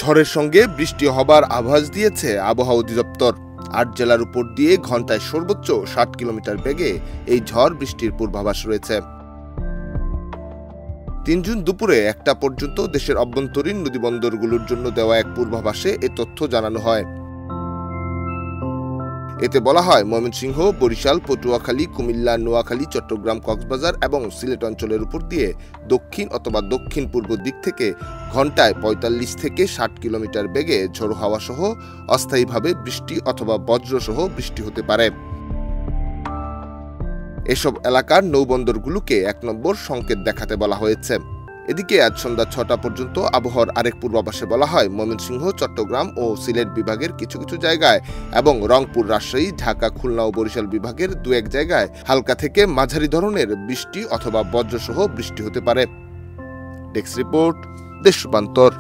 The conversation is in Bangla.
ঝড়ের সঙ্গে বৃষ্টি হবার আভাস দিয়েছে আবহাওয়া অধিদপ্তর। ৮ জেলার উপর দিয়ে ঘন্টায় সর্বোচ্চ ৬০ কিলোমিটার বেগে এই ঝড় বৃষ্টির পূর্বাভাস রয়েছে। ৩ জুন দুপুরে ১টা পর্যন্ত দেশের অভ্যন্তরীণ নদীবন্দরগুলোর জন্য দেওয়া এক পূর্বাভাসে এ তথ্য জানানো হয়। এতে বলা হয়, ময়মনসিংহ, বরিশাল, পটুয়াখালী, কুমিল্লা, নোয়াখালী, চট্টগ্রাম, কক্সবাজার এবং সিলেট অঞ্চলের উপর দিয়ে দক্ষিণ অথবা দক্ষিণ পূর্ব দিক থেকে ঘন্টায় ৪৫ থেকে ৬০ কিলোমিটার বেগে ঝোড়ো হাওয়া সহ অস্থায়ীভাবে বৃষ্টি অথবা বজ্রসহ বৃষ্টি হতে পারে। এসব এলাকার নৌবন্দরগুলোকে ১ নম্বর সংকেত দেখাতে বলা হয়েছে। এদিকে আজ সন্ধ্যা ৬টা পর্যন্ত আবহাওয়ার আরেক পূর্বাভাসে বলা হয়, ময়মনসিংহ, চট্টগ্রাম ও সিলেট বিভাগের কিছু কিছু জায়গায় এবং রংপুর, রাজশাহী, ঢাকা, খুলনা ও বরিশাল বিভাগের ২-১ জায়গায় হালকা থেকে মাঝারি ধরনের বৃষ্টি অথবা বজ্রসহ বৃষ্টি হতে পারে। ডেস্ক রিপোর্ট, দেশ রূপান্তর।